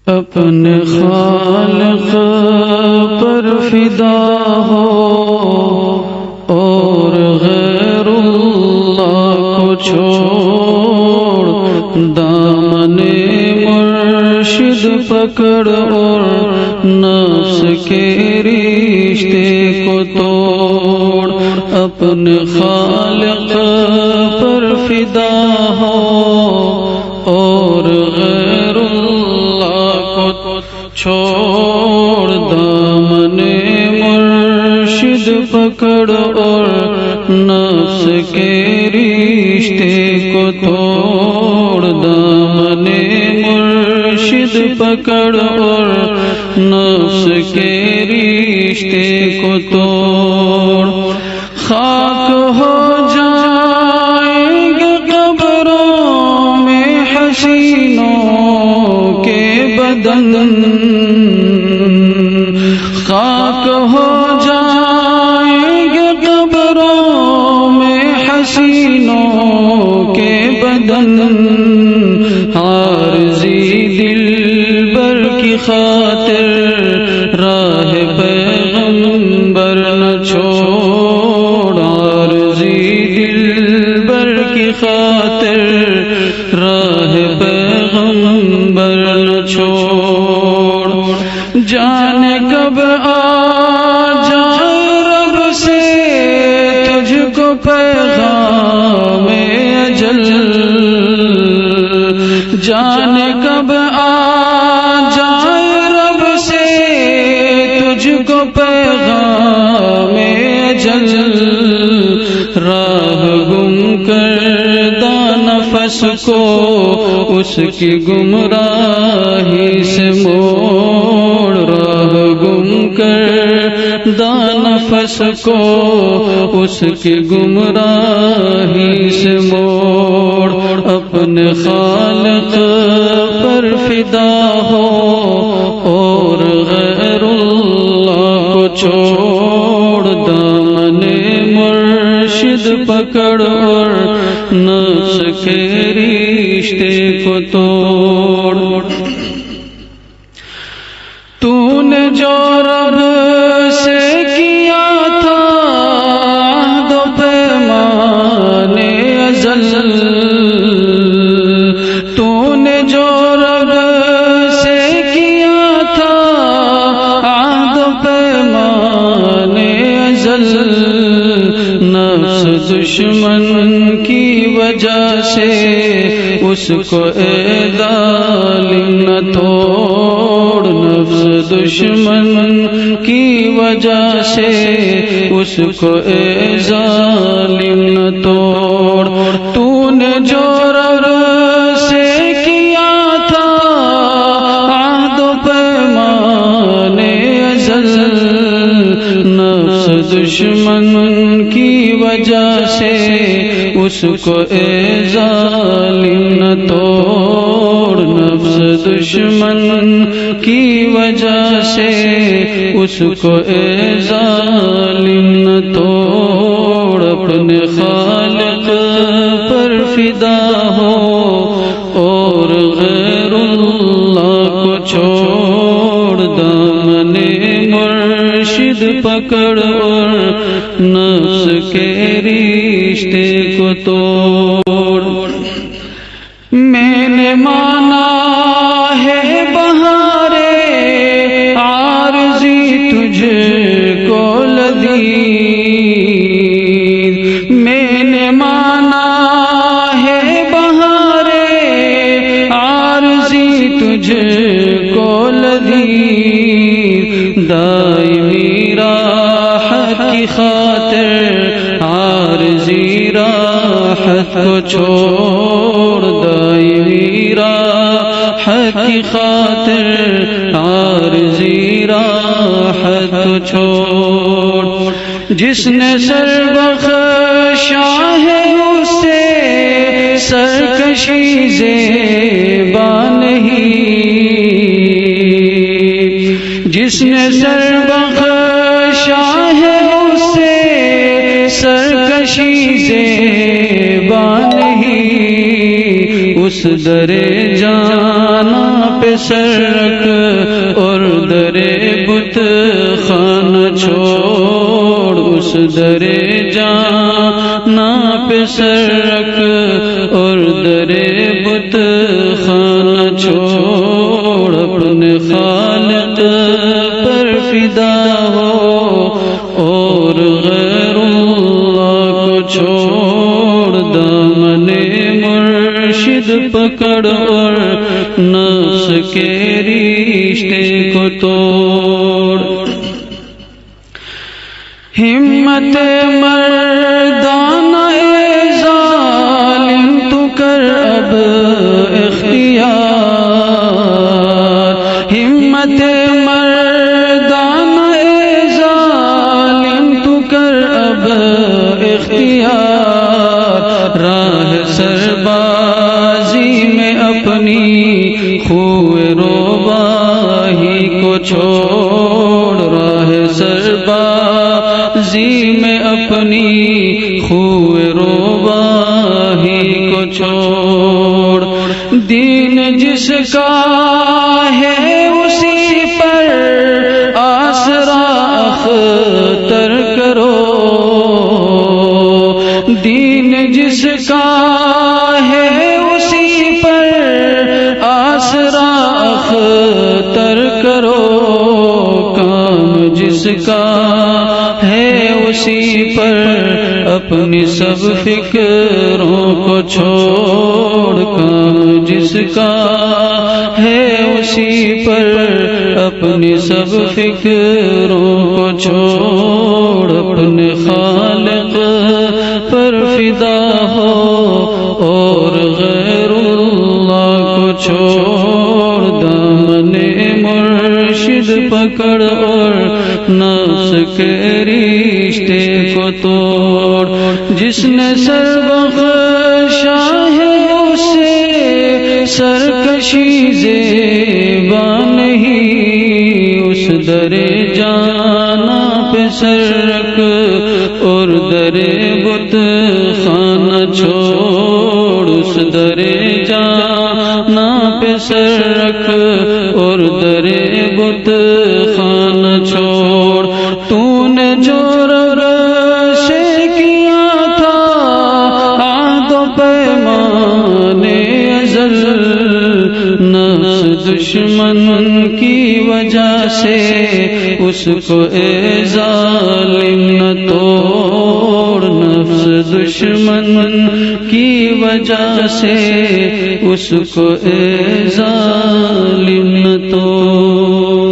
اپنے خالق پر فدا ہو اور غیر اللہ کو چھوڑ، دامن مرشد پکڑ اور نفس کے رشتے کو توڑ، اپنے خالق پر فدا ہو اور غیر اللہ کو چھوڑ، دامن مرشد پکڑ اور نفس کے رشتے کو توڑ، دامن مرشد پکڑ اور نفس کے رشتے کو توڑ، خاک ہو جائیں گے قبروں میں حسینوں کے بدن، خاک ہو جائیں گے قبروں میں حسینوں کے بدن، عارضی دلبر کی خاطر راہ پیغمبر نہ چھوڑ، عارضی دلبر کی خاطر راہ پیغمبر نہ چھوڑ، جانے کب آ جائے رب سے تجھ کو پیغام اجل، جانے کب آ جائے رب سے تجھ کو پیغام اجل، راہ گم کردہ نفس کو اس کی گمراہی سے موڑ، راہ گم کردہ نفس کو اس کی گمراہی سے موڑ، اپنے خالق پر فدا ہو اور غیر اللہ کو چھوڑ، دامن مرشد پکڑ اور نفس کے رشتے کو توڑ، تو نے جو رب سے کیا تھا عہد و پیمان ازل، تو نے جو رب سے کیا تھا عہد و پیمان ازل، نفس دشمن کی وجہ سے اس کو اے ظالم نہ توڑ، نفس دشمن کی وجہ سے اس کو اے ظالم نہ توڑ، تو نے جو رب سے کیا تھا عہد و پیمان ازل، نفس دشمن کی وجہ سے اس کو اے ظالم نہ توڑ، نفس دشمن کی وجہ سے اس کو اے ظالم نہ توڑ، اپنے خالق پر فدا ہو اور غیر اللہ کو چھوڑ، دامن مرشد پکڑ اور نفس کے رشتے کو توڑ، میں نے مانا ہے بہارے عارضی تجھ کو لذیذ، میں نے مانا ہے بہارے عارضی تجھ کو لذیذ، دائمی راحت کی خاطر عارضی راحت کو چھوڑ، دائمی راحت کی خاطر عارضی راحت کو چھوڑ، جس نے سر بخشا ہے اسے سرکشی زیبا نہیں، جس نے سر بخشا ہے اسے سرکشی زیبا نہیں، اس در جانا پہ پہ سر رکھ اور در بت خانہ چھوڑ، اس در جانا پہ سر رکھ اور در بت خانہ چھوڑ، اپنے خالق پر فدا ہو اور غیر اللہ کو چھوڑ، دامن مرشد پکڑ اور نفس کے رشتے کو توڑ۔ ہمت مردانہ اے ظالم تو کر اب اختیار، ہمت مردانہ اے ظالم تو کر اب اختیار، راہ سربازی میں اپنی خوئے روباہی کو چھوڑ، راہ سربازی میں اپنی خوئے روباہی کو چھوڑ، دین جس کا ہے اسی پر آسرا اختر کرو، دین جس کا ہے اسی پر آسرا اختر کرو، کام جس کا ہے اسی پر اپنی سب فکروں کو چھوڑ، کام جس کا ہے اسی پر اپنی سب فکروں کو چھوڑ، اپنے خالق پر فدا ہو اور غیر اللہ کو چھوڑ، دامن مرشد پکڑ اور نفس کے رشتے کو توڑ، جس نے سر بخشا ہے اسے سرکشی زیبا نہیں، اس در جانا پہ سر رکھ اور در بت خانہ چھوڑ، اس در جانا پہ سر رکھ اور در بت خانہ چھوڑ، تو نے جو رب سے کیا تھا عہد و پیمان ازل، نفس دشمن کی وجہ سے اس کو اے ظالم نہ توڑ، نفس دشمن کی وجہ سے اس کو اے ظالم نہ توڑ۔